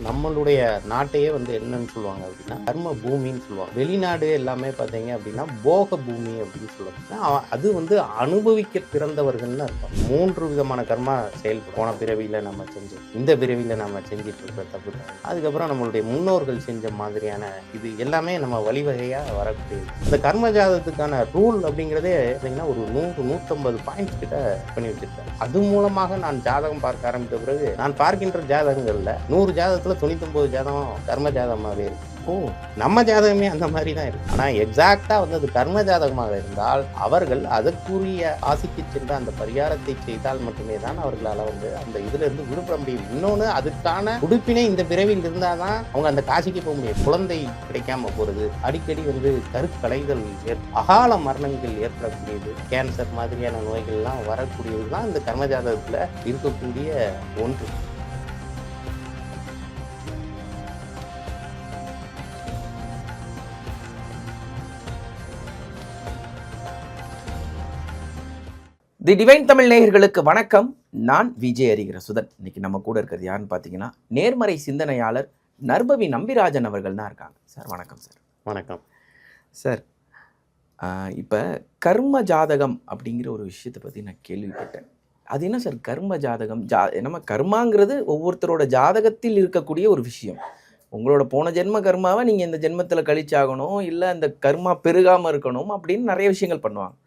நம்மளுடைய நாட்டையே வந்து என்னன்னு சொல்லுவாங்க அப்படின்னா கர்ம பூமின்னு சொல்லுவாங்க. வெளிநாடு எல்லாமே பார்த்தீங்க அப்படின்னா போக பூமி அப்படின்னு சொல்லுவாங்க. அது வந்து அனுபவிக்க பிறந்தவர்கள்னு அர்த்தம். 3 விதமான கர்மா செயல்படும். போன பிறவியில் நம்ம செஞ்சோம், இந்த பிறவியில் நம்ம செஞ்சுட்டு இருக்கிற தப்பு, அதுக்கப்புறம் நம்மளுடைய முன்னோர்கள் செஞ்ச மாதிரியான இது எல்லாமே நம்ம வழிவகையாக வரக்கூடியது. இந்த கர்ம ஜாதகத்துக்கான ரூல் அப்படிங்கிறதே பார்த்தீங்கன்னா ஒரு 100-150 பாயிண்ட்ஸ் கிட்ட பண்ணி வச்சிருக்காரு. அது மூலமாக நான் ஜாதகம் பார்க்க ஆரம்பித்த பிறகு நான் பார்க்கின்ற ஜாதகங்கள்ல 100 ஜாதகத்துல 99 ஜாதகம் கர்ம ஜாதகமாகவே இருக்கு. நம்ம ஜாதகமே அந்த மாதிரி தான் இருக்கு. ஆனா எக்ஸாக்டா வந்து அது கர்ம ஜாதகமாக இருந்தால் அவர்கள் அதற்குரிய ஆசிக்கு சென்ற அந்த பரிகாரத்தை செய்தால் மட்டுமே தான் அவர்களால் வந்து அந்த இதுல இருந்து விடுபட முடியும். இன்னொன்னு, அதுக்கான உடுப்பினை இந்த பிறவியில் இருந்தாதான் அவங்க அந்த காசிக்கு போக முடியும். குழந்தை கிடைக்காம போறது, அடிக்கடி வந்து கருக்கலைகள், அகால மரணங்கள் ஏற்படக்கூடியது, கேன்சர் மாதிரியான நோய்கள்லாம் வரக்கூடியது தான் இந்த கர்ம ஜாதகத்துல இருக்கக்கூடிய ஒன்று. தி டிவைன் தமிழ் நேயர்களுக்கு வணக்கம். நான் விஜய் ஹரிஹரசுதன். இன்னைக்கு நம்ம கூட இருக்கிறது யாருன்னு பார்த்தீங்கன்னா நேர்மறை சிந்தனையாளர் நர்பவி நம்பிராஜன் அவர்கள் தான் இருக்காங்க. சார் வணக்கம். சார் வணக்கம் சார். இப்போ கர்ம ஜாதகம் அப்படிங்கிற ஒரு விஷயத்தை பற்றி நான் கேள்விப்பட்டேன். அது என்ன சார் கர்ம ஜாதகம்? நம்ம கர்மாங்கிறது ஒவ்வொருத்தரோட ஜாதகத்தில் இருக்கக்கூடிய ஒரு விஷயம். உங்களோட போன ஜென்ம கர்மாவை நீங்கள் இந்த ஜென்மத்தில் கழிச்சாகணும், இல்லை அந்த கர்மா பெருகாமல் இருக்கணும் அப்படின்னு நிறைய விஷயங்கள் பண்ணுவாங்க.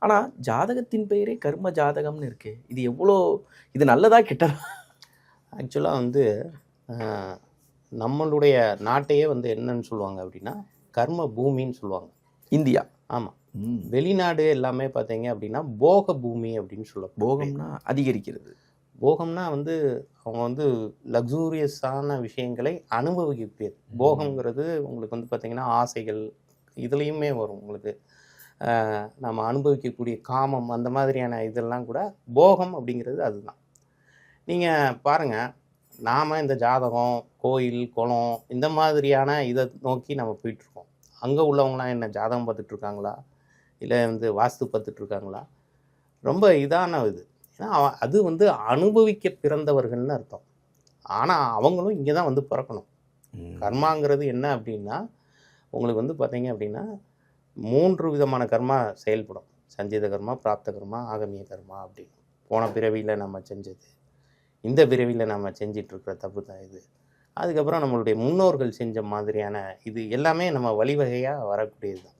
ஆனால் ஜாதகத்தின் பெயரே கர்ம ஜாதகம்னு இருக்கு. இது நல்லதா கெட்டதா? ஆக்சுவலாக வந்து நம்மளுடைய நாட்டையே வந்து என்னன்னு சொல்லுவாங்க அப்படின்னா கர்ம பூமின்னு சொல்லுவாங்க. இந்தியா. ஆமாம். வெளிநாடு எல்லாமே பார்த்தீங்க அப்படின்னா போக பூமி அப்படின்னு சொல்லுவாங்க. போகம்னா அதிகரிக்கிறது. போகம்னா வந்து அவங்க வந்து லக்ஸூரியஸான விஷயங்களை அனுபவிக்கக்கூடியது. போகம்ங்கிறது உங்களுக்கு வந்து பார்த்தீங்கன்னா ஆசைகள் இதுலேயுமே வரும். உங்களுக்கு நம்ம அனுபவிக்கக்கூடிய காமம், அந்த மாதிரியான இதெல்லாம் கூட போகம் அப்படிங்கிறது அதுதான். நீங்கள் பாருங்கள், நாம் இந்த ஜாதகம், கோயில், குளம் இந்த மாதிரியான இதை நோக்கி நம்ம போயிட்டுருக்கோம். அங்கே உள்ளவங்களாம் என்ன ஜாதகம் பார்த்துட்ருக்காங்களா, இல்லை வந்து வாஸ்து பார்த்துட்ருக்காங்களா? ரொம்ப இதான இது. ஏன்னா அது வந்து அனுபவிக்க பிறந்தவர்கள்னு அர்த்தம். ஆனால் அவங்களும் இங்கே தான் வந்து பிறக்கணும். கர்மாங்கிறது என்ன அப்படின்னா உங்களுக்கு வந்து பார்த்தீங்க அப்படின்னா 3 விதமான கர்மா செயல்படும். சஞ்சித கர்மா, பிராப்த கர்மா, ஆகமிய கர்மா அப்படின்னு. போன பிறவியில் நம்ம செஞ்சது, இந்த பிறவியில் நம்ம செஞ்சிட்ருக்கிற தப்பு தான் இது. அதுக்கப்புறம் நம்மளுடைய முன்னோர்கள் செஞ்ச மாதிரியான இது எல்லாமே நம்ம வழிவகையாக வரக்கூடியது தான்.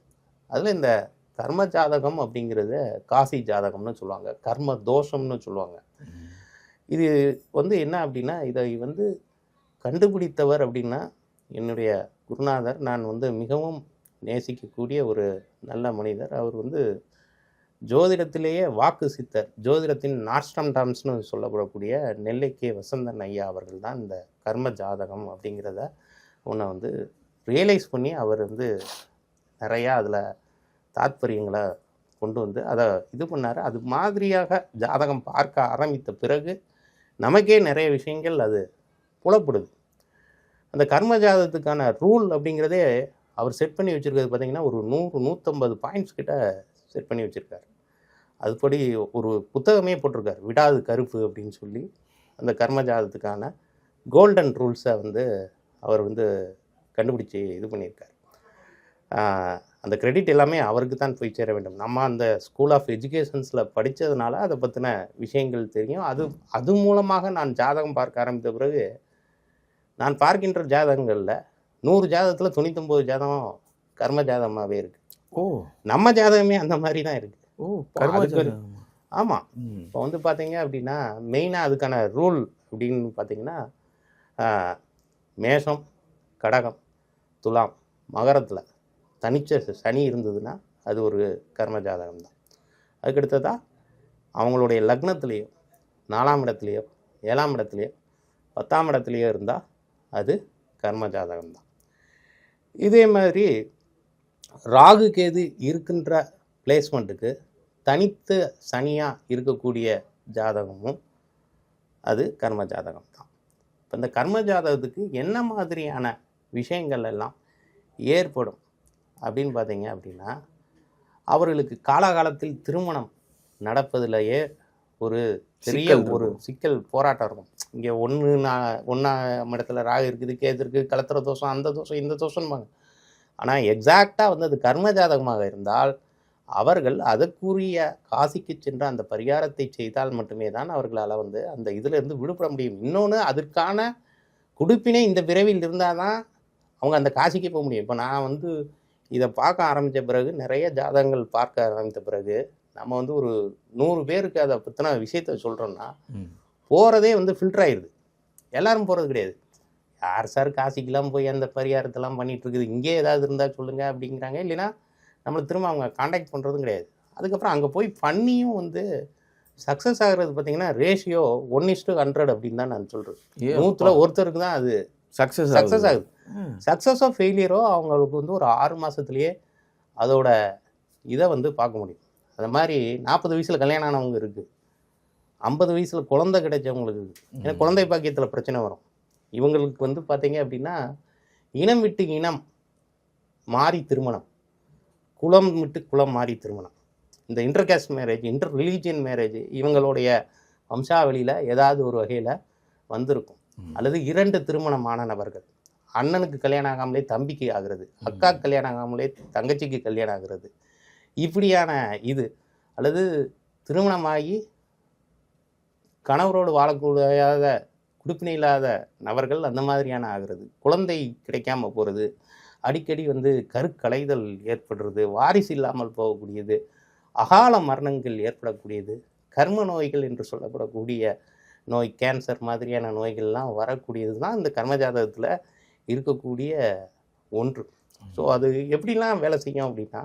அதில் இந்த கர்ம ஜாதகம் அப்படிங்கிறத காசி ஜாதகம்னு சொல்லுவாங்க, கர்ம தோஷம்னு சொல்லுவாங்க. இது வந்து என்ன அப்படின்னா இதை வந்து கண்டுபிடித்தவர் அப்படின்னா என்னுடைய குருநாதர், நான் வந்து மிகவும் நேசிக்கக்கூடிய ஒரு நல்ல மனிதர். அவர் வந்து ஜோதிடத்திலேயே வாக்கு சித்தர், ஜோதிடத்தின் நாஸ்ட்ராடாம்ஸ்னு சொல்லப்படக்கூடிய நெல்லை கே. வசந்தன் ஐயா அவர்கள் தான் இந்த கர்ம ஜாதகம் அப்படிங்கிறத ஒன்றை வந்து ரியலைஸ் பண்ணி அவர் வந்து நிறையா அதில் தாத்பரியங்களை கொண்டு வந்து அதை இது பண்ணார். அது மாதிரியாக ஜாதகம் பார்க்க ஆரம்பித்த பிறகு நமக்கே நிறைய விஷயங்கள் அது புலப்படுது. அந்த கர்ம ஜாதகத்துக்கான ரூல் அப்படிங்கிறதே அவர் செட் பண்ணி வச்சுருக்கிறது பார்த்திங்கன்னா ஒரு 100-150 பாயிண்ட்ஸ் கிட்ட செட் பண்ணி வச்சுருக்காரு. அதுபடி ஒரு புத்தகமே போட்டிருக்காரு, விடாது கருப்பு அப்படின்னு சொல்லி. அந்த கர்ம ஜாதகத்துக்கான கோல்டன் ரூல்ஸை வந்து அவர் வந்து கண்டுபிடிச்சி இது பண்ணியிருக்கார். அந்த கிரெடிட் எல்லாமே அவருக்கு தான் போய் சேர வேண்டும். நம்ம அந்த ஸ்கூல் ஆஃப் எஜுகேஷன்ஸில் படித்ததுனால அதை பற்றின விஷயங்கள் தெரியும். அது மூலமாக நான் ஜாதகம் பார்க்க ஆரம்பித்த பிறகு நான் பார்க்கின்ற ஜாதகங்களில் 100 ஜாதகத்தில் 99 ஜாதகம் கர்ம ஜாதகமாகவே இருக்கு. நம்ம ஜாதகமே அந்த மாதிரி தான் இருக்கு. ஆமாம். இப்போ வந்து பார்த்தீங்க அப்படின்னா மெயினாக அதுக்கான ரூல் அப்படின்னு பார்த்தீங்கன்னா மேஷம், கடகம், துலாம், மகரத்தில் தனிச்ச சனி இருந்ததுன்னா அது ஒரு கர்ம ஜாதகம் தான். அதுக்கடுத்ததாக அவங்களுடைய லக்னத்துலேயோ 4ஆம் இடத்துலையோ 7ஆம் இடத்துலையோ 10ஆம் இடத்துலையோ இருந்தால் அது கர்ம ஜாதகம் தான். இதே மாதிரி ராகு கேது இருக்கின்ற பிளேஸ்மெண்ட்டுக்கு தனித்து சனியாக இருக்கக்கூடிய ஜாதகமும் அது கர்ம ஜாதகம் தான். இப்போ இந்த கர்ம ஜாதகத்துக்கு என்ன மாதிரியான விஷயங்கள் எல்லாம் ஏற்படும் அப்படின்னு பார்த்தீங்க அப்படின்னா அவர்களுக்கு காலகாலத்தில் திருமணம் நடப்பதிலேயே ஒரு பெரிய ஒரு சிக்கல் போராட்டம் இருக்கும். இங்கே ஒன்றாம் இடத்துல ராகு இருக்குது, கேது இருக்குது, கலத்திர தோஷம், அந்த தோஷம், இந்த தோஷம்பாங்க. ஆனால் எக்ஸாக்டாக வந்து அது கர்ம ஜாதகமாக இருந்தால் அவர்கள் அதற்குரிய காசிக்கு சென்று அந்த பரிகாரத்தை செய்தால் மட்டுமே தான் அவர்களால் வந்து அந்த இதிலிருந்து விடுபட முடியும். இன்னொன்று, அதற்கான குடுப்பினை இந்த பிறவியில் இருந்தால் தான் அவங்க அந்த காசிக்கு போக முடியும். இப்போ நான் வந்து இதை பார்க்க ஆரம்பித்த பிறகு, நிறைய ஜாதகங்கள் பார்க்க ஆரம்பித்த பிறகு, நம்ம வந்து ஒரு 100 பேருக்கு அதை பற்றின விஷயத்த சொல்கிறோன்னா போகிறதே வந்து ஃபில்டர் ஆயிடுது. எல்லாரும் போகிறது கிடையாது. யார் சார் காசிக்கெலாம் போய் அந்த பரிகாரத்தெல்லாம் பண்ணிகிட்டு இருக்குது, இங்கே ஏதாவது இருந்தால் சொல்லுங்கள் அப்படிங்கிறாங்க. இல்லைன்னா நம்மளை திரும்ப அவங்க காண்டாக்ட் பண்ணுறதும் கிடையாது. அதுக்கப்புறம் அங்கே போய் பண்ணியும் வந்து சக்ஸஸ் ஆகிறது பார்த்தீங்கன்னா ரேஷியோ 1:100 அப்படின்னு தான் நான் சொல்கிறேன். 100ல் ஒருத்தருக்கு தான் அது சக்ஸஸ் ஆகுது. சக்ஸஸோ ஃபெயிலியரோ அவங்களுக்கு வந்து ஒரு 6 மாதத்துலேயே அதோட இதை வந்து பார்க்க முடியும். அது மாதிரி 40 வயசில் கல்யாணம் ஆனவங்க இருக்குது, 50 வயசில் குழந்தை கிடைச்சவங்களுக்கு இருக்குது. ஏன்னா குழந்தை பாக்கியத்தில் பிரச்சனை வரும். இவங்களுக்கு வந்து பார்த்தீங்க அப்படின்னா இனம் விட்டு இனம் மாறி திருமணம், குலம் விட்டு குலம் மாறி திருமணம், இந்த intercaste marriage, inter religion marriage இவங்களுடைய வம்சாவளியில் ஏதாவது ஒரு வகையில் வந்திருக்கும். அல்லது 2 திருமணமான நபர்கள், அண்ணனுக்கு கல்யாணம் ஆகாமலே தம்பிக்கு ஆகிறது, அக்கா கல்யாணம் ஆகாமலே தங்கச்சிக்கு கல்யாணம் ஆகிறது, இப்படியான இது. அல்லது திருமணமாகி கணவரோடு வாழக்கூடாத குடுப்பினை இல்லாத நபர்கள் அந்த மாதிரியான ஆகிறது, குழந்தை கிடைக்காம போகிறது, அடிக்கடி வந்து கருக்கலைதல் ஏற்படுறது, வாரிசு இல்லாமல் போகக்கூடியது, அகால மரணங்கள் ஏற்படக்கூடியது, கர்ம நோய்கள் என்று சொல்லப்படக்கூடிய நோய், கேன்சர் மாதிரியான நோய்கள்லாம் வரக்கூடியது தான் இந்த கர்மஜாதகத்தில் இருக்கக்கூடிய ஒன்று. ஸோ அது எப்படிலாம் வேலை செய்யும் அப்படின்னா,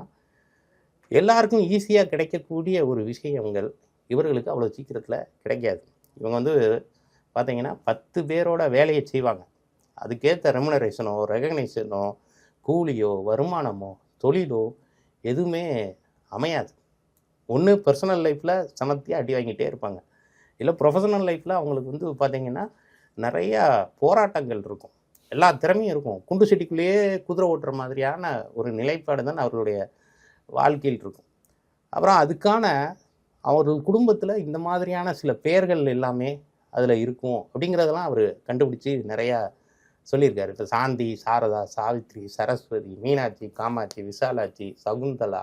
எல்லாருக்கும் ஈஸியாக கிடைக்கக்கூடிய ஒரு விஷயங்கள் இவர்களுக்கு அவ்வளோ சீக்கிரத்தில் கிடைக்காது. இவங்க வந்து பார்த்தீங்கன்னா 10 பேரோட வேலையை செய்வாங்க, அதுக்கேற்ற ரெமுனரேஷனோ ரெகக்னைசேஷனோ கூலியோ வருமானமோ தொழிலோ எதுவுமே அமையாது. ஒன்று பர்சனல் லைஃப்பில் சமத்தியாக அடி வாங்கிட்டே இருப்பாங்க, இல்லை ப்ரொஃபஷனல் லைஃப்பில் அவங்களுக்கு வந்து பார்த்திங்கன்னா நிறையா போராட்டங்கள் இருக்கும், எல்லா திறமையும் இருக்கும், குண்டு செட்டிக்குள்ளேயே குதிரை ஓட்டுற மாதிரியான ஒரு நிலைப்பாடு தான் அவர்களுடைய வாழ்க்கையில் இருக்கும். அப்புறம் அதுக்கான அவர்கள் குடும்பத்தில் இந்த மாதிரியான சில பெயர்கள் எல்லாமே அதில் இருக்கும் அப்படிங்கிறதெல்லாம் அவர் கண்டுபிடிச்சி நிறையா சொல்லியிருக்காரு. இப்போ சாந்தி, சாரதா, சாவித்ரி, சரஸ்வதி, மீனாட்சி, காமாட்சி, விசாலாட்சி, சகுந்தலா,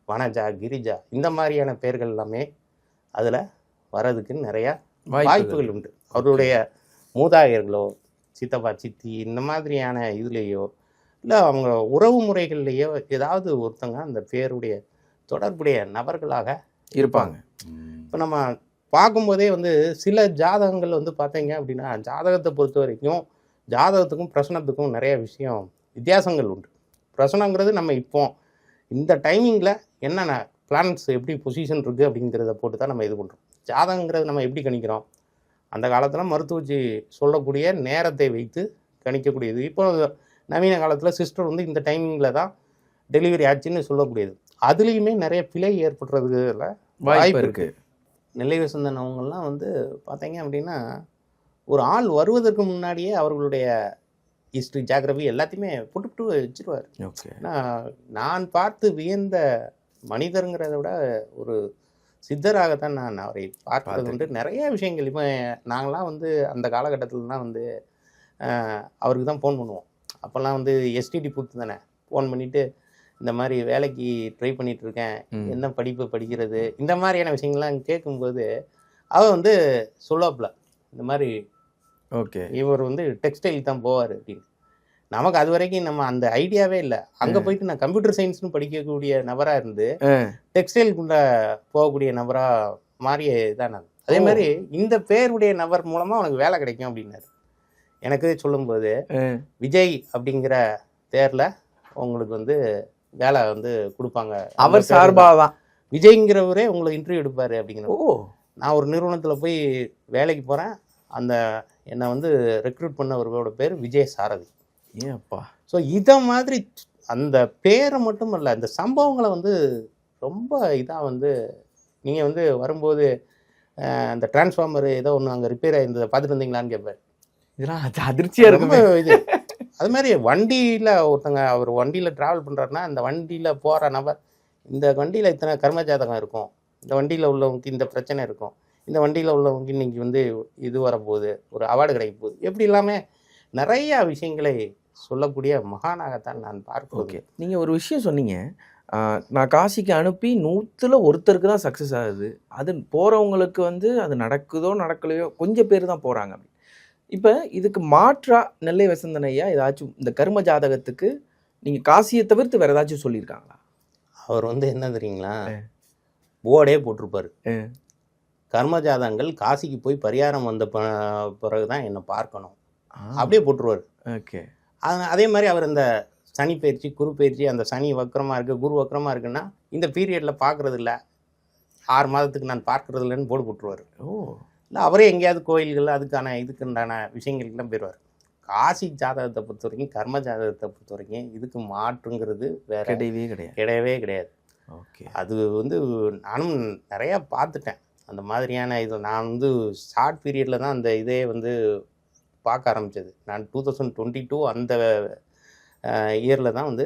வனஜா, கிரிஜா, இந்த மாதிரியான பெயர்கள் எல்லாமே அதில் வர்றதுக்கு நிறையா வாய்ப்புகள் உண்டு. அவருடைய மூதாதையர்களோ சித்தப்பா சித்தி இந்த மாதிரியான இதுலேயோ இல்லை அவங்க உறவு முறைகள்லேயோ ஏதாவது ஒருத்தங்க அந்த பேருடைய தொடர்புடைய நபர்களாக இருப்பாங்க. இப்போ நம்ம பார்க்கும்போதே வந்து சில ஜாதகங்கள் வந்து பார்த்தீங்க அப்படின்னா, ஜாதகத்தை பொறுத்த வரைக்கும் ஜாதகத்துக்கும் பிரசனத்துக்கும் நிறைய விஷயம் வித்தியாசங்கள் உண்டு. பிரசனங்கிறது நம்ம இப்போ இந்த டைமிங்கில் என்னென்ன பிளானட்ஸ் எப்படி பொசிஷன் இருக்குது அப்படிங்கிறத போட்டு தான் நம்ம இது பண்ணுறோம். ஜாதகங்கிறது நம்ம எப்படி கணிக்கிறோம், அந்த காலத்தில் மருத்துவச்சி சொல்லக்கூடிய நேரத்தை வைத்து கணிக்கக்கூடியது. இப்போ நவீன காலத்தில் சிஸ்டர் வந்து இந்த டைமிங்கில் தான் டெலிவரி ஆச்சுன்னு சொல்லக்கூடியது. அதுலேயுமே நிறைய பிழை ஏற்படுறதுல வாய்ப்பு இருக்குது. நெல்லை வசந்தன் அவங்கெல்லாம் வந்து பார்த்தீங்க அப்படின்னா ஒரு ஆள் வருவதற்கு முன்னாடியே அவர்களுடைய ஹிஸ்ட்ரி, ஜியாகிரபி எல்லாத்தையுமே புட்டு வச்சுருவார். ஏன்னா நான் பார்த்து வியந்த மனிதருங்கிறத விட ஒரு சித்தராகத்தான் நான் அவரை பார்க்கறது உண்டு. நிறைய விஷயங்கள் இப்போ நாங்களாம் வந்து அந்த காலகட்டத்திலலாம் வந்து அவருக்கு தான் ஃபோன் பண்ணுவோம். அப்போல்லாம் வந்து எஸ்டிடி பூத்து தானே, ஃபோன் பண்ணிவிட்டு இந்த மாதிரி வேலைக்கு ட்ரை பண்ணிகிட்டு இருக்கேன், என்ன படிப்பு படிக்கிறது, இந்த மாதிரியான விஷயங்கள்லாம் கேட்கும்போது அவர் வந்து சொல்லுவாப்புல, இந்த மாதிரி ஓகே இவர் வந்து டெக்ஸ்டைல் தான் போவார் அப்படின்னு. நமக்கு அது வரைக்கும் நம்ம அந்த ஐடியாவே இல்லை. அங்கே போயிட்டு நான் கம்ப்யூட்டர் சயின்ஸ்னு படிக்கக்கூடிய நபராக இருந்து டெக்ஸ்டைலுக்குள்ள போகக்கூடிய நபராக மாறிய தான் நான். அதே மாதிரி இந்த பேருடைய நபர் மூலமாக அவனுக்கு வேலை கிடைக்கும் அப்படின்னாரு. எனக்கு சொல்லும்போது விஜய் அப்படிங்கிற பேரில் உங்களுக்கு வந்து வேலை வந்து கொடுப்பாங்க, அவர் சார்பாக தான் விஜய்ங்கிறவரே உங்களை இன்டர்வியூ எடுப்பார் அப்படிங்கிற. நான் ஒரு நிறுவனத்தில் போய் வேலைக்கு போகிறேன், அந்த என்னை வந்து ரெக்ரூட் பண்ணவர்களோட பேர் விஜய் சாரதி. ஏப்பா. ஸோ இதை மாதிரி அந்த பேரை மட்டும் இல்லை, இந்த சம்பவங்களை வந்து ரொம்ப இதாக வந்து நீங்கள் வந்து வரும்போது அந்த டிரான்ஸ்ஃபார்மர் ஏதோ ஒன்று அங்கே ரிப்பேர் ஆயிருந்ததை பார்த்துட்டு வந்தீங்களான்னு கேட்பார். இதெல்லாம் அதிர்ச்சியாக ரொம்ப இது. அது மாதிரி வண்டியில் ஒருத்தங்க அவர் வண்டியில் ட்ராவல் பண்ணுறாருன்னா அந்த வண்டியில் போகிற நபர், இந்த வண்டியில் இத்தனை கர்ம ஜாதகம் இருக்கும், இந்த வண்டியில் உள்ளவங்களுக்கு இந்த பிரச்சனை இருக்கும், இந்த வண்டியில் உள்ளவங்க இன்னைக்கு வந்து இது வரப்போகுது, ஒரு அவார்டு கிடைக்க போகுது, எப்படி இல்லாமல் நிறையா விஷயங்களை சொல்லக்கூடிய மகானாகத்தான் நான் பார்ப்பது. ஓகே, நீங்கள் ஒரு விஷயம் சொன்னீங்க, நான் காசிக்கு அனுப்பி 100ல் ஒருத்தருக்கு தான் சக்ஸஸ் ஆகுது, அது போகிறவங்களுக்கு வந்து அது நடக்குதோ நடக்கலையோ கொஞ்சம் பேர் தான் போகிறாங்க. இப்போ இதுக்கு மாற்றா நெல்லை வசந்தன் ஐயா ஏதாச்சும் இந்த கர்ம ஜாதகத்துக்கு நீங்கள் காசியை தவிர்த்து வேறு ஏதாச்சும் சொல்லியிருக்காங்களா? அவர் வந்து என்ன தெரியுங்களா, போர்டே போட்டிருப்பார், கர்ம ஜாதகங்கள் காசிக்கு போய் பரிகாரம் வந்த பிறகு தான் என்னை பார்க்கணும், அப்படியே போட்டுருவார். ஓகே. அதே மாதிரி அவர் இந்த சனி பயிற்சி, குரு பயிற்சி, அந்த சனி வக்கரமாக இருக்குது, குரு வக்கரமாக இருக்குன்னா இந்த பீரியடில் பார்க்குறது இல்லை, 6 மாதத்துக்கு நான் பார்க்குறது இல்லைன்னு போர்டு போட்டுருவார். இல்லை அவரே எங்கேயாவது கோயில்கள் அதுக்கான இதுக்குண்டான விஷயங்களுக்கெல்லாம் போயிடுவார். காசி ஜாதகத்தை பொறுத்த வரைக்கும், கர்ம ஜாதகத்தை பொறுத்த வரைக்கும் இதுக்கு மாற்றுங்கிறது வேற கிடையவே கிடையாது. ஓகே. அது வந்து நானும் நிறையா பார்த்துட்டேன் அந்த மாதிரியான இது. நான் வந்து ஷார்ட் பீரியடில் தான் அந்த இதே வந்து பார்க்க ஆரம்பித்தது. நான் 2022 அந்த இயரில் தான் வந்து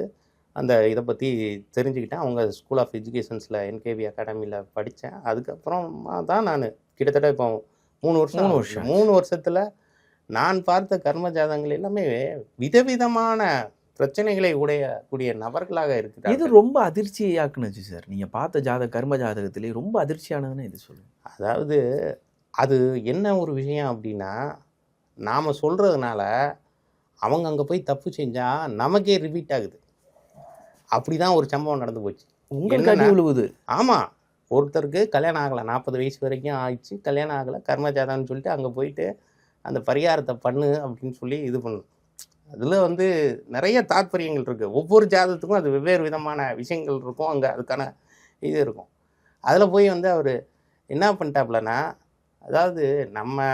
அந்த இதை பற்றி தெரிஞ்சுக்கிட்டேன். அவங்க ஸ்கூல் ஆஃப் எஜுகேஷன்ஸில் NKV அகாடமியில் படித்தேன். அதுக்கப்புறமா தான் நான் கிட்டத்தட்ட இப்போ 3 வருஷத்தில் நான் பார்த்த கர்ம ஜாதகங்கள் எல்லாமே விதவிதமான பிரச்சனைகளை உடையக்கூடிய நபர்களாக இருக்கிறார். இது ரொம்ப அதிர்ச்சியாக்குனுச்சு சார். நீங்கள் பார்த்த கர்ம ஜாதகத்திலே ரொம்ப அதிர்ச்சியானதுன்னு இது சொல்லுங்கள். அதாவது அது என்ன ஒரு விஷயம் அப்படின்னா, நாம் சொல்கிறதுனால அவங்க அங்கே போய் தப்பு செஞ்சால் நமக்கே ரிப்பீட் ஆகுது. அப்படி தான் ஒரு சம்பவம் நடந்து போச்சு. உங்களுக்கு விழுவுது. ஆமாம், ஒருத்தருக்கு கல்யாணம் ஆகலை, 40 வயசு வரைக்கும் ஆயிடுச்சு, கல்யாணம் ஆகலை, கர்ம ஜாதகம்னு சொல்லிட்டு அங்கே போயிட்டு அந்த பரிகாரத்தை பண்ணு அப்படின்னு சொல்லி இது பண்ணணும். அதில் வந்து நிறைய தாத்பரியங்கள் இருக்குது. ஒவ்வொரு ஜாதகத்துக்கும் அது வெவ்வேறு விதமான விஷயங்கள் இருக்கும், அங்கே அதுக்கான இது இருக்கும். அதில் போய் வந்து அவர் என்ன பண்ணிட்டாப்புலன்னா, அதாவது நம்ம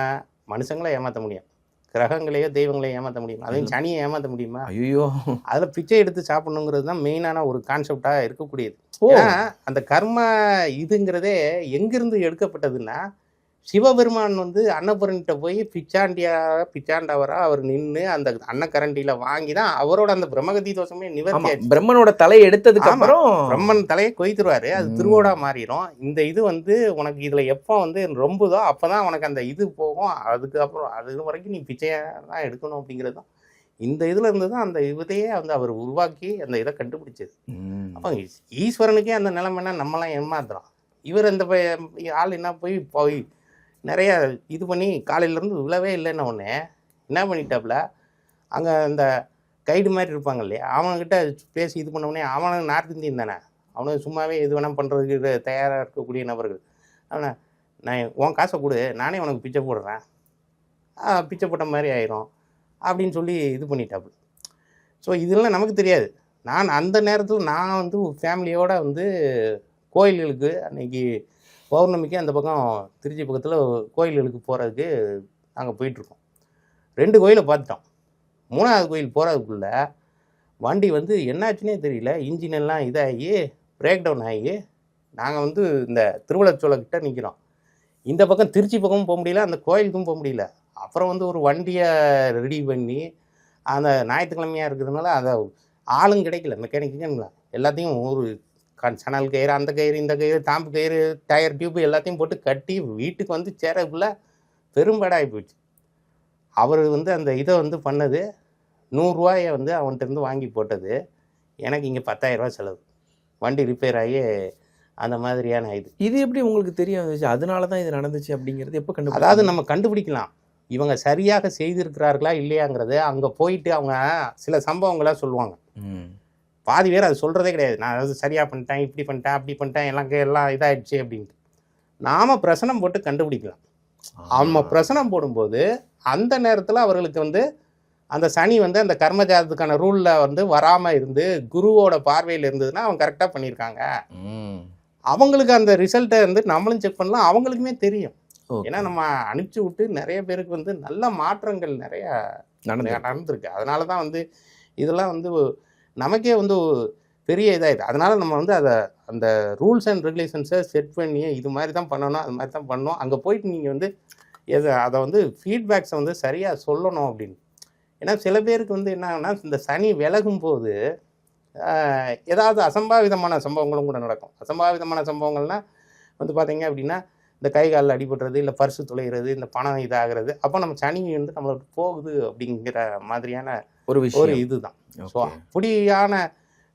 மனுஷங்களை ஏமாற்ற முடியும், கிரகங்களையோ தெய்வங்களையோ ஏமாற்ற முடியும், அதையும் சனியை ஏமாற்ற முடியுமா? ஐயோ, அதில் பிச்சை எடுத்து சாப்பிடணுங்கிறது தான் மெயினான ஒரு கான்செப்டாக இருக்கக்கூடியது. ஏன்னா அந்த கர்ம இதுங்கிறதே எங்கிருந்து எடுக்கப்பட்டதுன்னா, சிவபெருமான் வந்து அன்னபூரணிட்ட போய் பிச்சாண்டவரா அவர் நின்று அந்த அன்னக்கரண்டியில் வாங்கி தான் அவரோட அந்த பிரம்மகதி தோஷமே நிவர்த்தி. பிரம்மனோட தலையை எடுத்ததுக்கு அப்புறம் பிரம்மன் தலையை கொய்த்துருவாரு, அது திருவோடா மாறிடும். இந்த இது வந்து உனக்கு இதில் எப்போ வந்து ரொம்பதோ அப்போ தான் உனக்கு அந்த இது போகும், அதுக்கப்புறம் அது வரைக்கும் நீ பிச்சையாக தான் எடுக்கணும் அப்படிங்கிறது தான். இந்த இதில் இருந்து தான் அந்த இதையே வந்து அவர் உருவாக்கி அந்த இதை கண்டுபிடிச்சது. அப்போ ஈஸ்வரனுக்கே அந்த நிலைமைன்னா நம்மளாம் ஏமாத்துறோம். இவர் அந்த ஆள் என்ன போய் நிறைய இது பண்ணி காலையிலேருந்து விழவே இல்லைன்னு ஒன்று என்ன பண்ணிட்டாப்புல, அங்கே இந்த கைடு மாதிரி இருப்பாங்க இல்லையா, அவன்கிட்ட பேசி இது பண்ணவுடனே, அவனுக்கு நார்த் இந்தியன் தானே, அவனுக்கு சும்மாவே எது வேணால் பண்ணுறதுக்கு தயாராக இருக்கக்கூடிய நபர்கள். அவனை நான் உன் காசை கொடு, நானே உனக்கு பிச்சை போடுறேன், பிச்சை போட்ட மாதிரி ஆயிரும் அப்படின்னு சொல்லி இது பண்ணிட்டாப்புல. ஸோ இதெல்லாம் நமக்கு தெரியாது. நான் அந்த நேரத்தில் நான் வந்து ஃபேமிலியோடு வந்து கோயில்களுக்கு அன்றைக்கி பௌர்ணமிக்கு அந்த பக்கம் திருச்சி பக்கத்தில் கோயில்களுக்கு போகிறதுக்கு நாங்கள் போயிட்டுருக்கோம். 2 கோயிலை பார்த்துட்டோம். 3ஆவது கோயில் போகிறதுக்குள்ளே வண்டி வந்து என்னாச்சுன்னே தெரியல, இன்ஜின் எல்லாம் இதாகி பிரேக் டவுன் ஆகி நாங்கள் வந்து இந்த திருவள்ளச்சோலைக்கிட்ட நிற்கிறோம். இந்த பக்கம் திருச்சி பக்கமும் போக முடியல, அந்த கோயிலுக்கும் போக முடியல. அப்புறம் வந்து ஒரு வண்டியை ரெடி பண்ணி, அந்த ஞாயிற்றுக்கிழமையாக இருக்கிறதுனால அதை ஆளும் கிடைக்கல, மெக்கானிக்குங்களா எல்லாத்தையும் ஒரு சணல் கயிறு, அந்த கயிறு, இந்த கயிறு, தாம்பு கயிறு, டயர் டியூப்பு எல்லாத்தையும் போட்டு கட்டி வீட்டுக்கு வந்து சேரக்குள்ளே பெரும்பாடாகி போச்சு. அவர் வந்து அந்த இதை வந்து பண்ணது 100 ரூபாயை வந்து அவன்கிட்ட வாங்கி போட்டது, எனக்கு இங்கே 10,000 ரூபா செலவு, வண்டி ரிப்பேர் ஆகி அந்த மாதிரியான இது எப்படி உங்களுக்கு தெரிய வந்துச்சு? அதனால தான் இது நடந்துச்சு அப்படிங்கிறது எப்போ கண்டுபிடிச்சீங்க? அதாவது நம்ம கண்டுபிடிக்கலாம் இவங்க சரியாக செய்திருக்கிறார்களா இல்லையாங்கிறது. அங்கே போயிட்டு அவங்க சில சம்பவங்களாக சொல்லுவாங்க, பாதி பேர் அது சொல்கிறதே கிடையாது. நான் அதாவது சரியாக பண்ணிட்டேன், இப்படி பண்ணிட்டேன், அப்படி பண்ணிட்டேன், எல்லாம் இதாகிடுச்சு அப்படின்ட்டு. நாம் பிரசனம் போட்டு கண்டுபிடிக்கலாம். அவங்க பிரசனம் போடும்போது அந்த நேரத்தில் அவர்களுக்கு வந்து அந்த சனி வந்து அந்த கர்மஜாதத்துக்கான ரூலில் வந்து வராமல் இருந்து குருவோட பார்வையில் இருந்ததுன்னா அவங்க கரெக்டாக பண்ணியிருக்காங்க. அவங்களுக்கு அந்த ரிசல்ட்டை வந்து நம்மளும் செக் பண்ணலாம், அவங்களுக்குமே தெரியும். ஏன்னா நம்ம அனுப்பிச்சி விட்டு நிறைய பேருக்கு வந்து நல்ல மாற்றங்கள் நிறையா நடந்திருக்கு. அதனால தான் வந்து இதெல்லாம் வந்து நமக்கே வந்து பெரிய இதாகிடுது. அதனால் நம்ம வந்து அந்த ரூல்ஸ் அண்ட் ரெகுலேஷன்ஸை செட் பண்ணி இது மாதிரி தான் பண்ணணும், அது மாதிரி தான் பண்ணணும். அங்கே போயிட்டு நீங்கள் வந்து அதை வந்து ஃபீட்பேக்ஸை வந்து சரியாக சொல்லணும் அப்படின்னு. ஏன்னா சில பேருக்கு வந்து என்னன்னா, இந்த சனி விலகும் போது ஏதாவது அசம்பாவிதமான சம்பவங்களும் கூட நடக்கும். அசம்பாவிதமான சம்பவங்கள்னால் வந்து பார்த்திங்க அப்படின்னா, இந்த கை காலில் அடிபடுறது, இல்லை பர்ஸு தொலைகிறது, இந்த பணம் இதாகிறது, அப்போ நம்ம சனி வந்து நம்மளுக்கு போகுது அப்படிங்கிற மாதிரியான ஒரு ஒரு விஷயம். இதுதான். So okay. அப்படியான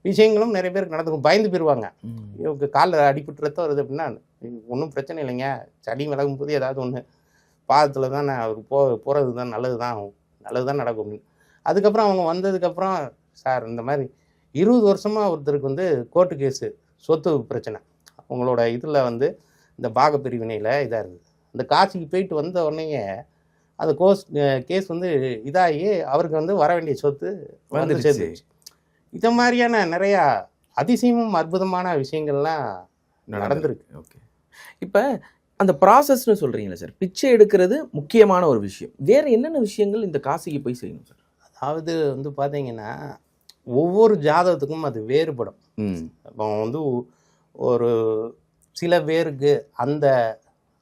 விஷயங்களும் நிறைய பேருக்கு நடக்கும். பயந்து போயிடுவாங்க. ம். இவங்க காலில் அடிபட்டு ரத்தம் வருது அப்படின்னா ஒன்றும் பிரச்சனை இல்லைங்க, சனி விலகும் போது ஏதாவது ஒன்று பாதத்தில் தான் அவர் போகிறது தான் நல்லது தான் நடக்கும் அப்படின்னு. அதுக்கப்புறம் அவங்க வந்ததுக்கப்புறம் சார் இந்த மாதிரி 20 வருஷமாக ஒருத்தருக்கு வந்து கோர்ட்டு கேஸு, சொத்து பிரச்சனை, அவங்களோட இதில் வந்து இந்த பாக பிரிவினையில் இதாக இருக்குது. அந்த காசிக்கு போயிட்டு வந்த உடனேயே அந்த கேஸ் வந்து இதாகி அவருக்கு வந்து வர வேண்டிய சொத்து வந்து வந்துடுச்சு. சேர்ந்துச்சு. இந்த மாதிரியான நிறையா அதிசயமும் அற்புதமான விஷயங்கள்லாம் நடந்திருக்கு. ஓகே. இப்போ அந்த ப்ராசஸ்னு சொல்கிறீங்களா சார், பிச்சை எடுக்கிறது முக்கியமான ஒரு விஷயம். வேறு என்னென்ன விஷயங்கள் இந்த காசிக்கு போய் செய்யணும் சார்? அதாவது வந்து பார்த்தீங்கன்னா ஒவ்வொரு ஜாதகத்துக்கும் அது வேறுபடும். இப்போ வந்து ஒரு சில பேருக்கு அந்த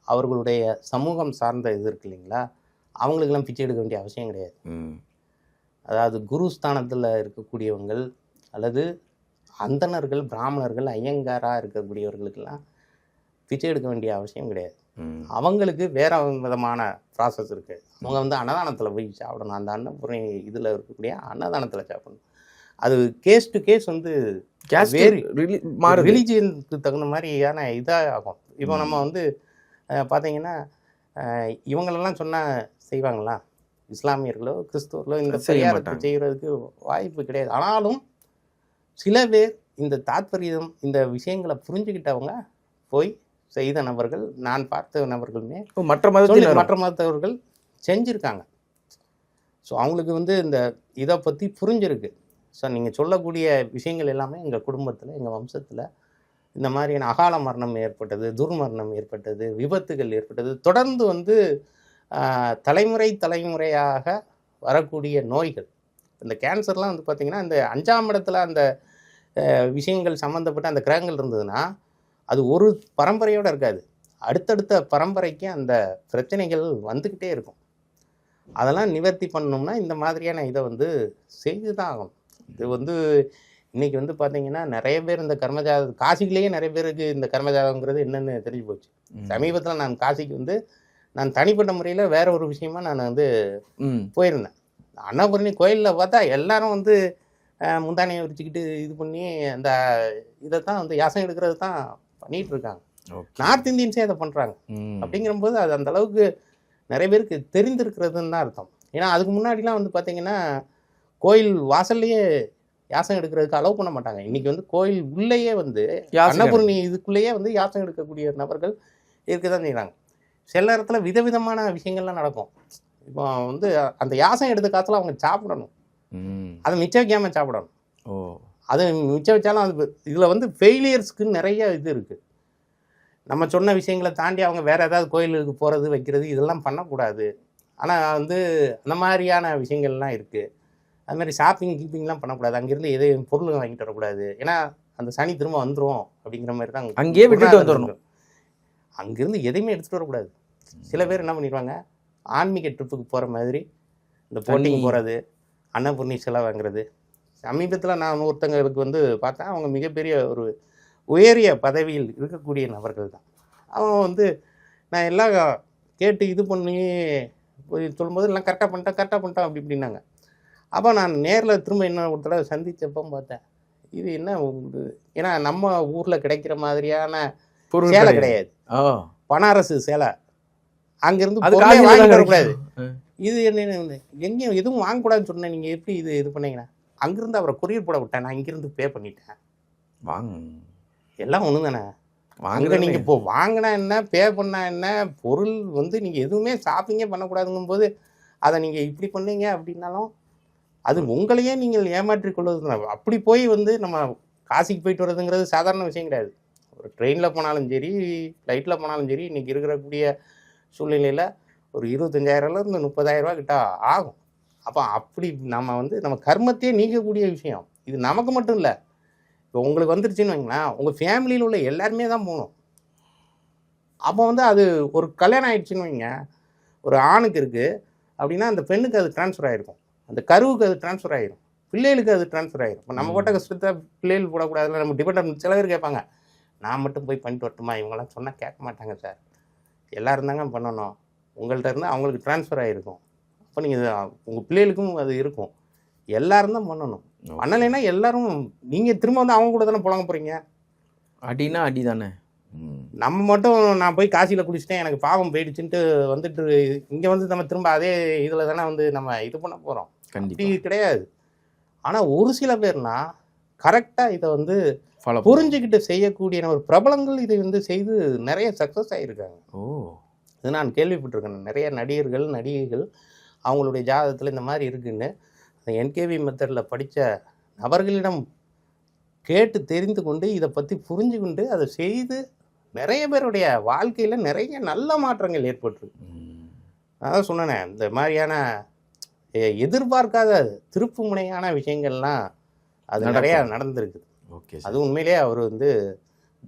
அவர்களுடைய சமூகம் சார்ந்த இது இருக்கு இல்லைங்களா, அவங்களுக்கெல்லாம் பிச்சை எடுக்க வேண்டிய அவசியம் கிடையாது. அதாவது குரு ஸ்தானத்தில் இருக்கக்கூடியவங்கள் அல்லது அந்தணர்கள், பிராமணர்கள், ஐயங்காராக இருக்கக்கூடியவர்களுக்கெல்லாம் பிச்சை எடுக்க வேண்டிய அவசியம் கிடையாது. அவங்களுக்கு வேற விதமான ப்ராசஸ் இருக்குது. அவங்க வந்து அன்னதானத்தில் போய் சாப்பிடணும். அந்த அன்னபூரணி இதில் இருக்கக்கூடிய அன்னதானத்தில் சாப்பிடணும். அது கேஸ் டு கேஸ் வந்து வேறு ரிலிஜியனுக்கு தகுந்த மாதிரியான இதாக ஆகும். இப்போ நம்ம வந்து பார்த்தீங்கன்னா இவங்களெல்லாம் சொன்னால் செய்வாங்களா? இஸ்லாமியர்களோ கிறிஸ்தவர்களோ இந்த பரிகாரத்தை செய்கிறதுக்கு வாய்ப்பு கிடையாது. ஆனாலும் சில பேர் இந்த தாத்பரியம், இந்த விஷயங்களை புரிஞ்சுக்கிட்டவங்க போய் செய்த நபர்கள், நான் பார்த்த நபர்களுமே மற்ற மதத்தவர்கள் செஞ்சுருக்காங்க. ஸோ அவங்களுக்கு வந்து இந்த இதை பற்றி புரிஞ்சிருக்கு. ஸோ நீங்கள் சொல்லக்கூடிய விஷயங்கள் எல்லாமே எங்கள் குடும்பத்தில், எங்கள் வம்சத்தில் இந்த மாதிரியான அகால மரணம் ஏற்பட்டது, துர்மரணம் ஏற்பட்டது, விபத்துகள் ஏற்பட்டது, தொடர்ந்து வந்து தலைமுறையாக வரக்கூடிய நோய்கள். இந்த கேன்சர்லாம் வந்து பார்த்திங்கன்னா இந்த 5ஆம் இடத்துல அந்த விஷயங்கள் சம்மந்தப்பட்ட அந்த கிரகங்கள் இருந்ததுன்னா அது ஒரு பரம்பரையோடு இருக்காது, அடுத்தடுத்த பரம்பரைக்கு அந்த பிரச்சனைகள் வந்துக்கிட்டே இருக்கும். அதெல்லாம் நிவர்த்தி பண்ணணும்னா இந்த மாதிரியான இதை வந்து செய்து தான் ஆகணும். இது வந்து இன்றைக்கி வந்து பார்த்திங்கன்னா நிறைய பேர் இந்த கர்மஜாதம், காசிலேயே நிறைய பேருக்கு இந்த கர்மஜாதகங்கிறது என்னென்னு தெரிஞ்சு போச்சு. சமீபத்தில் நான் காசிக்கு வந்து நான் தனிப்பட்ட முறையில் வேற ஒரு விஷயமா நான் வந்து போயிருந்தேன். அன்னபூரணி கோயிலில் பார்த்தா எல்லாரும் வந்து முந்தானையை விரிச்சுக்கிட்டு இது பண்ணி அந்த இதை தான் வந்து யாசம் எடுக்கிறது தான் பண்ணிகிட்டு இருக்காங்க. நார்த் இந்தியன்ஸே அதை பண்ணுறாங்க. அப்படிங்கிறபோது அது அந்த அளவுக்கு நிறைய பேருக்கு தெரிந்திருக்கிறதுன்னு தான் அர்த்தம். ஏன்னா அதுக்கு முன்னாடிலாம் வந்து பார்த்திங்கன்னா கோயில் வாசல்லையே யாசம் எடுக்கிறதுக்கு அலோவ் பண்ண மாட்டாங்க. இன்றைக்கி வந்து கோயில் உள்ளேயே வந்து அன்னபூரணி இதுக்குள்ளேயே வந்து யாசம் எடுக்கக்கூடிய நபர்கள் இருக்க தான் செய்கிறாங்க. சில இடத்துல விதவிதமான விஷயங்கள்லாம் நடக்கும். இப்போ வந்து அந்த யாசம் எடுத்த காலத்தில் அவங்க சாப்பிடணும், அதை மிச்சம் வைக்காமல் சாப்பிடணும். அது மிச்சம் வச்சாலும் அது இதில் வந்து ஃபெயிலியர்ஸ்க்கு நிறைய இது இருக்குது. நம்ம சொன்ன விஷயங்களை தாண்டி அவங்க வேறு ஏதாவது கோயிலுக்கு போகிறது வைக்கிறது இதெல்லாம் பண்ணக்கூடாது. ஆனால் வந்து அந்த மாதிரியான விஷயங்கள்லாம் இருக்குது. அதுமாதிரி கீப்பிங்லாம் பண்ணக்கூடாது. அங்கேருந்து எதையும் பொருள் வாங்கிட்டு வரக்கூடாது. ஏன்னா அந்த சனி திரும்ப வந்துடும் அப்படிங்கிற மாதிரி தான் அங்கேயே விட்டுட்டு வந்துடணும். அங்கேருந்து எதையுமே எடுத்துகிட்டு வரக்கூடாது. சில பேர் என்ன பண்ணிடுவாங்க, ஆன்மீக ட்ரிப்புக்கு போகிற மாதிரி இந்த போட்டிங் போகிறது, அன்னபூர்ணி செலவு வாங்குறது. சமீபத்தில் நான் ஒருத்தங்களுக்கு வந்து பார்த்தேன், அவங்க மிகப்பெரிய ஒரு உயரிய பதவியில் இருக்கக்கூடிய நபர்கள் தான். அவங்க வந்து நான் எல்லாம் கேட்டு இது பண்ணி சொல்லும்போது எல்லாம் கரெக்டாக பண்ணிட்டேன் அப்படி இப்படின்னாங்க. அப்போ நான் நேரில் திரும்ப என்ன ஒரு தடவை சந்தித்தப்போ பார்த்தேன், இது என்ன உங்களுக்கு, ஏன்னா நம்ம ஊரில் கிடைக்கிற மாதிரியான சேலை கிடையாது, பனாரசு சேலை. அங்கேருந்து வாங்கி வரக்கூடாது. இது என்ன எங்கேயும் எதுவும் வாங்கக்கூடாதுன்னு சொன்னேன், நீங்கள் எப்படி இது பண்ணீங்கன்னா, அங்கேருந்து அவரை கொரியர் போட விட்டேன், நான் இங்கேருந்து பே பண்ணிட்டேன். எல்லாம் ஒன்று தானே. அங்கே நீங்கள் இப்போ வாங்கினா என்ன, பே பண்ணால் என்ன, பொருள் வந்து நீங்கள் எதுவுமே ஷாப்பிங்கே பண்ணக்கூடாதுங்கும் போது அதை நீங்கள் இப்படி பண்ணீங்க அப்படின்னாலும் அது உங்களையே நீங்கள் ஏமாற்றிக் கொள்வது. அப்படி போய் வந்து நம்ம காசிக்கு போயிட்டு வர்றதுங்கிறது சாதாரண விஷயம் கிடையாது. ஒரு ட்ரெயினில் போனாலும் சரி, ஃப்ளைட்டில் போனாலும் சரி, இன்றைக்கி இருக்கக்கூடிய சூழ்நிலையில் ஒரு 25,000லேருந்து 30,000 கிட்ட ஆகும். அப்போ அப்படி நம்ம வந்து நம்ம கர்மத்தையே நீக்கக்கூடிய விஷயம் இது. நமக்கு மட்டும் இல்லை, இப்போ உங்களுக்கு வந்துருச்சுன்னு வைங்களேன், உங்கள் ஃபேமிலியில் உள்ள எல்லாருமே தான் போகணும். அப்போ வந்து அது ஒரு கல்யாணம் ஆகிடுச்சின்னு வைங்க, ஒரு ஆணுக்கு இருக்குது அப்படின்னா அந்த பெண்ணுக்கு அது ட்ரான்ஸ்ஃபர் ஆகிருக்கும், அந்த கருவுக்கு அது ட்ரான்ஸ்ஃபர் ஆகிரும், பிள்ளைகளுக்கு அது ட்ரான்ஸ்ஃபர் ஆகிரும். இப்போ நம்ம போட்ட கஷ்டத்தை பிள்ளைகள் போடக்கூடாதுல, நம்ம டிபெண்ட். சில பேர் கேட்பாங்க, நான் மட்டும் போய் பண்ணிட்டு வரட்டுமா, இவங்கெல்லாம் சொன்னால் கேட்க மாட்டாங்க சார், எல்லாரும் தாங்க பண்ணணும். உங்கள்ட்ட இருந்து அவங்களுக்கு ட்ரான்ஸ்ஃபர் ஆகிருக்கும். அப்போ நீங்கள் உங்கள் பிள்ளைகளுக்கும் அது இருக்கும். எல்லாரும் தான் பண்ணணும். பண்ணலைன்னா எல்லாரும் நீங்கள் திரும்ப வந்து அவங்க கூட தானே புழங்க போகிறீங்க. அடினா அடி தானே. நம்ம மட்டும் நான் போய் காசியில் குடிச்சிட்டேன் எனக்கு பாவம் போயிடுச்சுன்ட்டு வந்துட்டு இங்கே வந்து நம்ம திரும்ப அதே இதில் தானே வந்து நம்ம இது பண்ண போகிறோம். அப்படி கிடையாது. ஆனால் ஒரு சில பேர்னா கரெக்டாக இதை வந்து புரிஞ்சுக்கிட்டு செய்யக்கூடிய ஒரு பிரபலங்கள் இதை வந்து செய்து நிறைய சக்ஸஸ் ஆகியிருக்காங்க. இது நான் கேள்விப்பட்டிருக்கேன். நிறைய நடிகர்கள் நடிகைகள் அவங்களுடைய ஜாதகத்தில் இந்த மாதிரி இருக்குன்னு அந்த என்கேவி மெத்தடில் படித்த நபர்களிடம் கேட்டு தெரிந்து கொண்டு இதை பற்றி புரிஞ்சு கொண்டு அதை செய்து நிறைய பேருடைய வாழ்க்கையில் நிறைய நல்ல மாற்றங்கள் ஏற்பட்டுருக்கு. அதான் சொன்னேனே, இந்த மாதிரியான எதிர்பார்க்காத திருப்பு முனையான விஷயங்கள்லாம் அது நிறையா நடந்திருக்கு. ஓகே, அது உண்மையிலேயே அவர் வந்து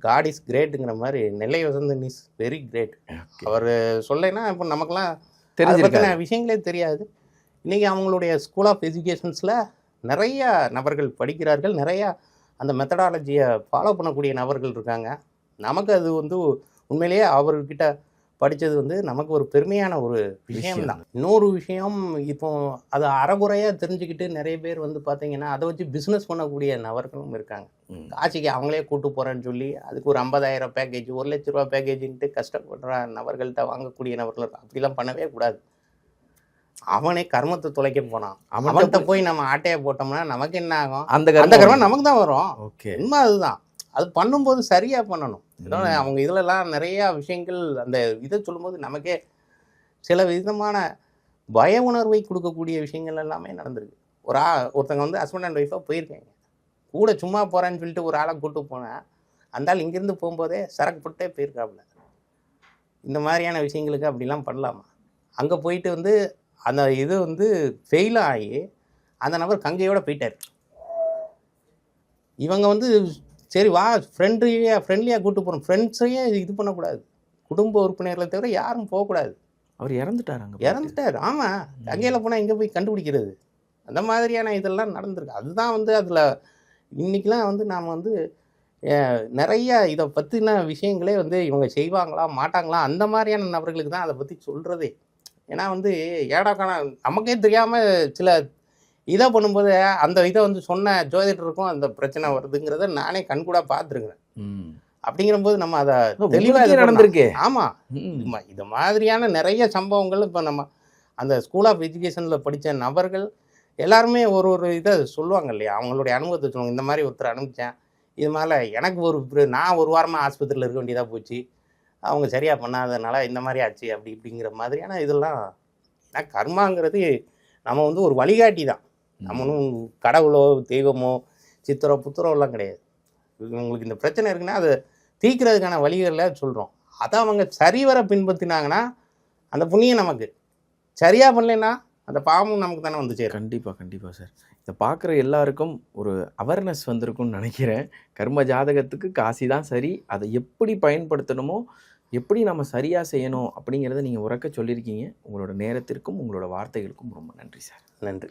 காட் இஸ் கிரேட்டுங்கிற மாதிரி நெல்லை வசந்தன் இஸ் வெரி கிரேட். அவர் சொல்லைன்னா இப்போ நமக்குலாம் பற்றின விஷயங்களே தெரியாது. இன்றைக்கி அவங்களுடைய ஸ்கூல் ஆஃப் எஜுகேஷன்ஸில் நிறையா நபர்கள் படிக்கிறார்கள். நிறையா அந்த மெத்தடாலஜியை ஃபாலோ பண்ணக்கூடிய நபர்கள் இருக்காங்க. நமக்கு அது வந்து உண்மையிலேயே அவர்கிட்ட படித்தது வந்து நமக்கு ஒரு பெருமையான ஒரு விஷயம்தான். இன்னொரு விஷயம், இப்போ அதை அறகுறையாக தெரிஞ்சுக்கிட்டு நிறைய பேர் வந்து பார்த்தீங்கன்னா அதை வச்சு பிஸ்னஸ் பண்ணக்கூடிய நபர்களும் இருக்காங்க. காசிக்கு அவங்களே கூட்டு போகிறேன்னு சொல்லி அதுக்கு ஒரு 50,000 பேக்கேஜ், 1 லட்ச ரூபா பேக்கேஜின்ட்டு கஷ்டப்படுற நபர்கள்ட்ட வாங்கக்கூடிய நபர்கள் அப்படிலாம் பண்ணவே கூடாது. அவனே கர்மத்தை தொலைக்க போனான். அவன்கிட்ட போய் நம்ம ஆட்டையை போட்டோம்னா நமக்கு என்ன ஆகும்? அந்த கர்மம் நமக்கு தான் வரும். உண்மை அதுதான். அது பண்ணும்போது சரியாக பண்ணணும். அவங்க இதிலலாம் நிறையா விஷயங்கள் அந்த இதை சொல்லும்போது நமக்கே சில விதமான பய உணர்வை கொடுக்கக்கூடிய விஷயங்கள் எல்லாமே நடந்திருக்கு. ஒருத்தங்க வந்து ஹஸ்பண்ட் அண்ட் ஒய்ஃபாக போயிருக்காங்க. கூட சும்மா போகிறேன்னு சொல்லிட்டு ஒரு ஆளை கூப்பிட்டு போனேன். அந்த ஆள் இங்கேருந்து போகும்போதே சரக்கு போட்டே போயிருக்காப்புல. இந்த மாதிரியான விஷயங்களுக்கு அப்படிலாம் பண்ணலாமா? அங்கே போயிட்டு வந்து அந்த இது வந்து ஃபெயில் ஆகி அந்த நபர் கங்கையோடு போயிட்டார். இவங்க வந்து சரி வா ஃப்ரெண்ட்லியாக கூப்பிட்டு போகிறோம். ஃப்ரெண்ட்ஸையே இது பண்ணக்கூடாது. குடும்ப உறுப்பினர்களை தவிர யாரும் போகக்கூடாது. அவர் இறந்துட்டார். ஆமாம், கங்கையில் போனால் எங்கே போய் கண்டுபிடிக்கிறது? அந்த மாதிரியான இதெல்லாம் நடந்திருக்கு. அதுதான் வந்து அதில் இன்றைக்கெலாம் வந்து நாம் வந்து நிறைய இதை பற்றின விஷயங்களே வந்து இவங்க செய்வாங்களா மாட்டாங்களா அந்த மாதிரியான நபர்களுக்கு தான் அதை பற்றி சொல்கிறதே. ஏன்னா வந்து ஏடாக்கான நமக்கே தெரியாமல் சில இதை பண்ணும்போது அந்த இதை வந்து சொன்ன ஜோதிடருக்கும் அந்த பிரச்சனை வருதுங்கிறத நானே கண்கூட பார்த்துருக்குறேன். அப்படிங்கிறபோது நம்ம அதை தெளிவாக நடந்திருக்கு. ஆமாம், இது மாதிரியான நிறைய சம்பவங்கள் இப்போ நம்ம அந்த ஸ்கூல் ஆஃப் எஜுகேஷனில் படித்த நபர்கள் எல்லாருமே ஒரு இதை சொல்லுவாங்க இல்லையா, அவங்களுடைய அனுபவத்தை சொல்லுவாங்க. இந்த மாதிரி ஒருத்தர் அனுப்பிச்சேன், இது மாதிரி எனக்கு நான் ஒரு வாரமாக ஆஸ்பத்திரியில் இருக்க வேண்டியதாக போச்சு, அவங்க சரியாக பண்ணாததுனால இந்த மாதிரி ஆச்சு அப்படி இப்படிங்கிற மாதிரியான இதெல்லாம். ஏன்னா கர்மாங்கிறது நம்ம வந்து ஒரு வழிகாட்டி தான். நம்ம ஒன்றும் கடவுளோ தெய்வமோ சித்தரோ புத்திரோலாம் கிடையாது. உங்களுக்கு இந்த பிரச்சனை இருக்குன்னா அதை தீர்க்கிறதுக்கான வழிகளில் சொல்கிறோம். அதை அவங்க சரிவர பின்பற்றினாங்கன்னா அந்த புண்ணியம் நமக்கு, சரியாக பண்ணலைன்னா அந்த பாவமும் நமக்கு தானே வந்து சேரும். கண்டிப்பாக சார். இதை பார்க்குற எல்லாருக்கும் ஒரு அவேர்னஸ் வந்திருக்கும்னு நினைக்கிறேன். கர்ம ஜாதகத்துக்கு காசி தான் சரி, அதை எப்படி பயன்படுத்தணுமோ எப்படி நம்ம சரியாக செய்யணும் அப்படிங்கிறத நீங்கள் உறக்க சொல்லியிருக்கீங்க. உங்களோட நேரத்திற்கும் உங்களோட வார்த்தைகளுக்கும் ரொம்ப நன்றி சார். நன்றி.